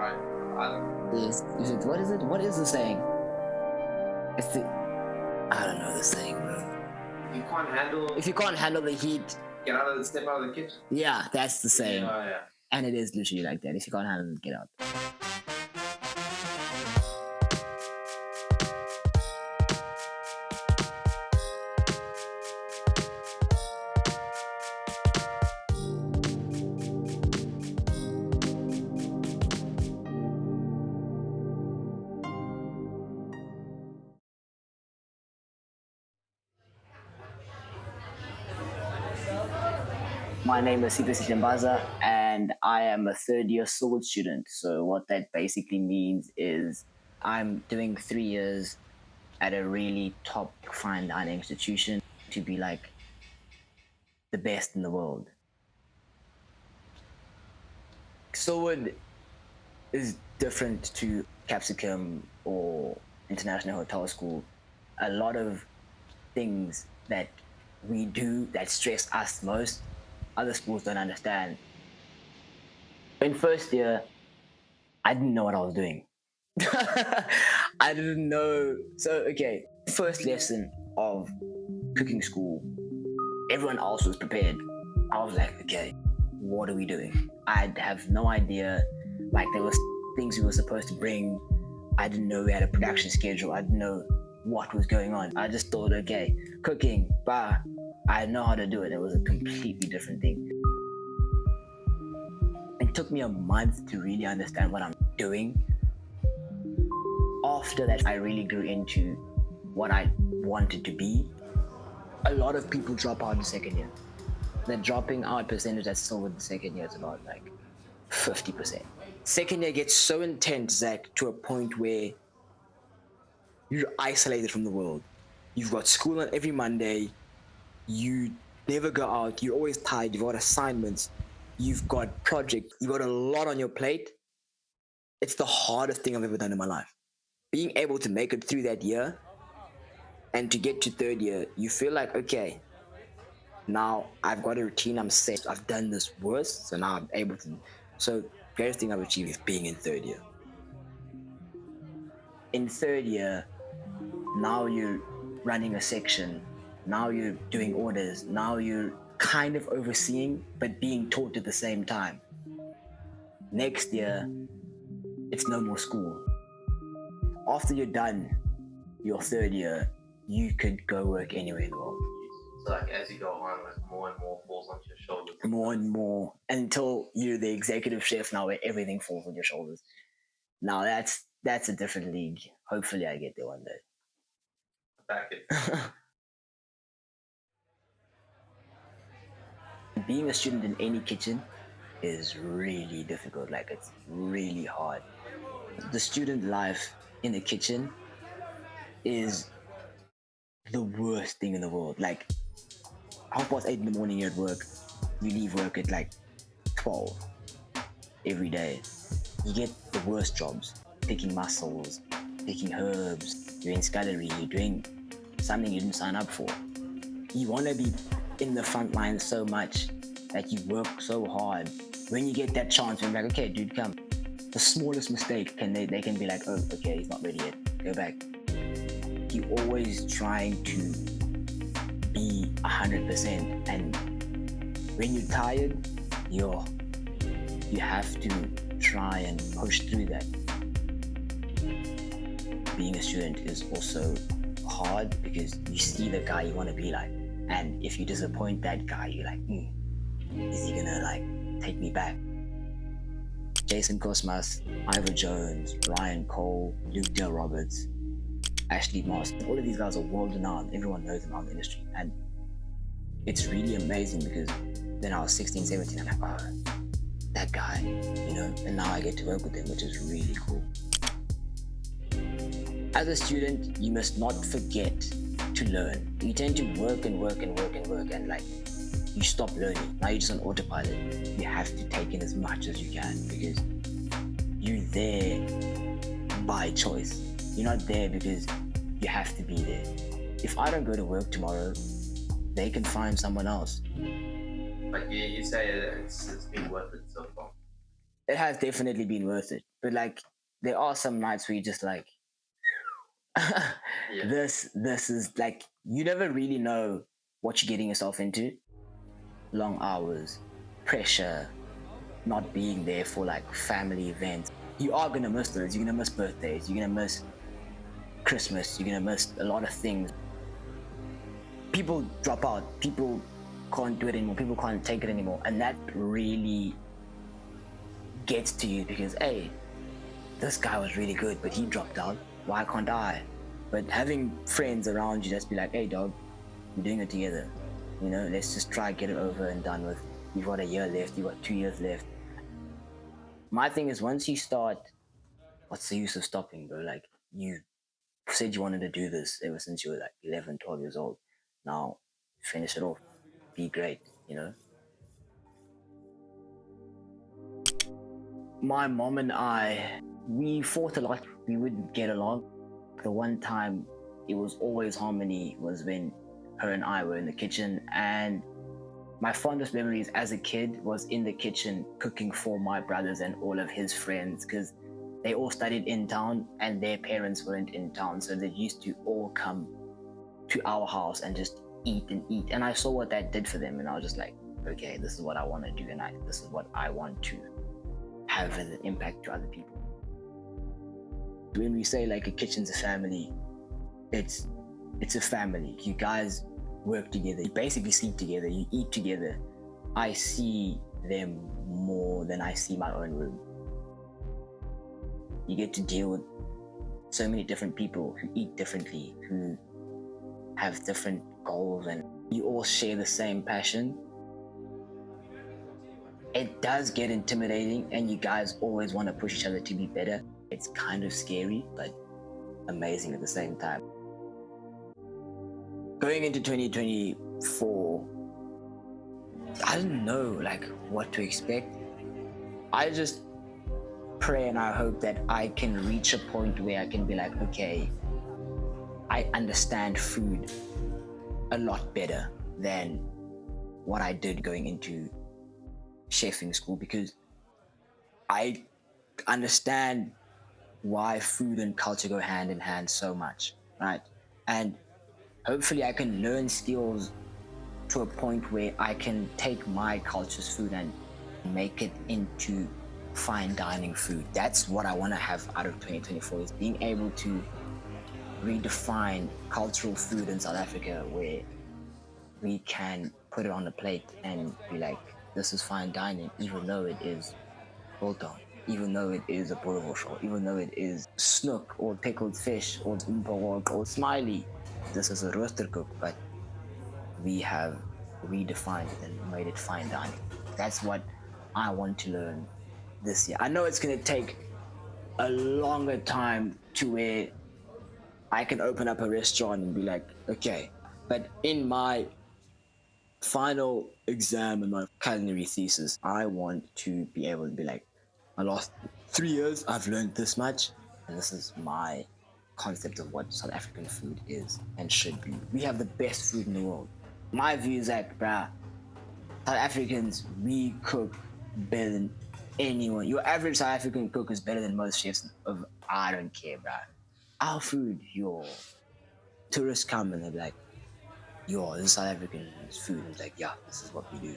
right. Is it what is it? What is the saying? It's the I don't know the saying, bro. If you can't handle the heat, step out of the kitchen. yeah, that's the saying. Yeah. And it is literally like that. If you can't handle it, get out. My name is Siphe Mbaza, and I am a third-year sword student. So what that basically means is I'm doing 3 years at a really top fine dining institution to be like the best in the world. Sword is different to Capsicum or International Hotel School. A lot of things that we do that stress us most, other schools don't understand. In first year, I didn't know what I was doing. I didn't know. So, okay, first lesson of cooking school, everyone else was prepared. I was like, okay, what are we doing? I have no idea. Like, there was things we were supposed to bring. I didn't know we had a production schedule. I didn't know what was going on. I just thought, okay, cooking, bah, I know how to do it. It was a completely different thing. It took me a month to really understand what I'm doing. After that, I really grew into what I wanted to be. A lot of people drop out in the second year. The dropping out percentage that's still in the second year is about like 50%. Second year gets so intense, Zach, to a point where you're isolated from the world. You've got school on every Monday. You never go out. You're always tired. You've got assignments. You've got projects. You've got a lot on your plate. It's the hardest thing I've ever done in my life. Being able to make it through that year and to get to third year, you feel like, okay, now I've got a routine. I'm set. I've done this worse. So now I'm able to. So, greatest thing I've achieved is being in third year. In third year, now you're running a section, now you're doing orders, now you're kind of overseeing but being taught at the same time. Next year, it's no more school. After you're done your third year, you could go work anywhere in the world. So like as you go on, like more and more falls onto your shoulders. More and more until you're the executive chef now, where everything falls on your shoulders. Now that's a different league. Hopefully, I get there one day. Back it. Being a student in any kitchen is really difficult. Like, it's really hard. The student life in the kitchen is the worst thing in the world. Like, 8:30 in the morning, you're at work. You leave work at like 12 every day. You get the worst jobs, picking mussels, picking herbs, doing scullery, you're doing something you didn't sign up for. You want to be in the front line so much that you work so hard. When you get that chance, you're like, okay, dude, come. The smallest mistake, they can be like, oh, okay, he's not ready yet. Go back. You're always trying to be 100%, and when you're tired, you have to try and push through that. Being a student is also hard because you see the guy you want to be like, and if you disappoint that guy, you're like, is he gonna like take me back? Jason Cosmas, Ivor Jones, Ryan Cole, Luke Dale Roberts, Ashley Moss, all of these guys are world renowned. Everyone knows them around the industry, and it's really amazing because then I was 16, 17, I'm like, oh, that guy, you know, and now I get to work with him, which is really cool. As a student, you must not forget to learn. You tend to work and work and work and work, and like, you stop learning. Now you're just on autopilot. You have to take in as much as you can because you're there by choice. You're not there because you have to be there. If I don't go to work tomorrow, they can find someone else. Like you say, it's been worth it so far. it has definitely been worth it. But like, there are some nights where you just like, Yeah. this is like, you never really know what you're getting yourself into. Long hours, pressure, not being there for like family events. You are gonna miss those. You're gonna miss birthdays. You're gonna miss Christmas. You're gonna miss a lot of things. People drop out. People can't do it anymore. People can't take it anymore, and that really gets to you because, hey, this guy was really good, but he dropped out. Why can't I? But having friends around you just be like, hey, dog, we're doing it together. You know, let's just try get it over and done with. You've got a year left. You've got 2 years left. My thing is, once you start, what's the use of stopping, bro? Like, you said you wanted to do this ever since you were like 11, 12 years old. Now, finish it off. Be great, you know? My mom and I, we fought a lot. We wouldn't get along. The one time it was always harmony was when her and I were in the kitchen, and my fondest memories as a kid was in the kitchen cooking for my brothers and all of his friends, because they all studied in town and their parents weren't in town, so they used to all come to our house and just eat and eat. And I saw what that did for them, and I was just like, okay, this is what I want to do, and this is what I want to have as an impact to other people. When we say like a kitchen's a family, it's a family. You guys work together. You basically sleep together. You eat together. I see them more than I see my own room. You get to deal with so many different people who eat differently, who have different goals, and you all share the same passion. It does get intimidating, and you guys always want to push each other to be better. It's kind of scary, but amazing at the same time. Going into 2024, I didn't know like what to expect. I just pray and I hope that I can reach a point where I can be like, okay, I understand food a lot better than what I did going into chefing school, because I understand why food and culture go hand in hand so much, right? And hopefully I can learn skills to a point where I can take my culture's food and make it into fine dining food. That's what I want to have out of 2024, is being able to redefine cultural food in South Africa, where we can put it on a plate and be like, this is fine dining, even though it is biltong, even though it is a boerewors, even though it is snook or pickled fish or impalwag or smiley. This is a roaster cook, but we have redefined it and made it fine dining. That's what I want to learn this year. I know it's going to take a longer time to where I can open up a restaurant and be like, okay, but in my final exam and my culinary thesis, I want to be able to be like, my last 3 years, I've learned this much, and this is my concept of what South African food is and should be. We have the best food in the world. My view is that, bruh, South Africans, we cook better than anyone. Your average South African cook is better than most chefs of, I don't care, bruh. Our food, your tourists come and they're like, yo, this is South African food. And it's like, yeah, this is what we do.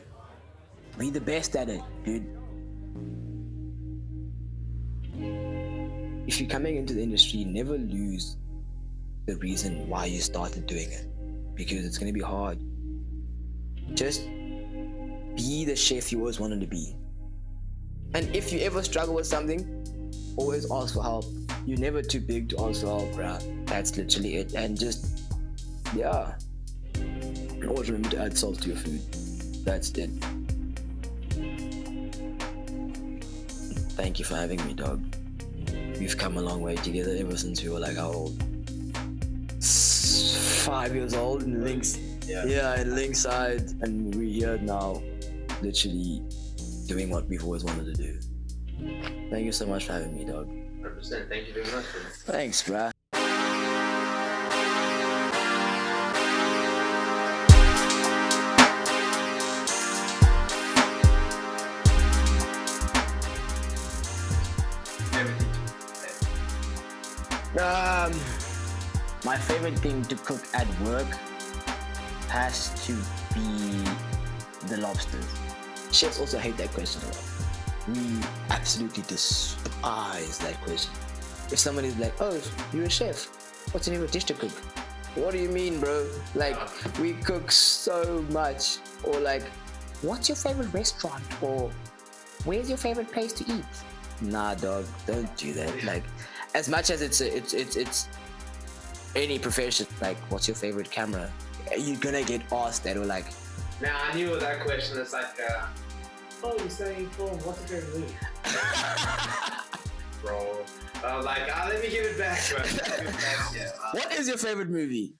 We the best at it, dude. If you're coming into the industry, never lose the reason why you started doing it, because it's going to be hard. Just be the chef you always wanted to be. And if you ever struggle with something, always ask for help. You're never too big to ask for help, bruh. That's literally it. And just, yeah. Always remember to add salt to your food. That's it. Thank you for having me, dog. We've come a long way together ever since we were like how old? 5 years old in Links. Yeah, in Linkside. And we're here now, literally doing what we've always wanted to do. Thank you so much for having me, dog. 100%. Thank you very much. Thanks, bruh. Um, my favorite thing to cook at work has to be the lobsters. Chefs also hate that question a lot. We absolutely despise that question. If someone is like, "Oh, you're a chef. What's your favorite dish to cook?" What do you mean, bro? Like, we cook so much. Or like, what's your favorite restaurant? Or where's your favorite place to eat? Nah, dog, don't do that. Like, as much as it's any profession, like, what's your favorite camera? You're gonna get asked that, or like, Now I knew that question. It's like, oh, you're studying film. What's your favorite movie? Bro, I was like, let me give it back, bro. what is your favorite movie?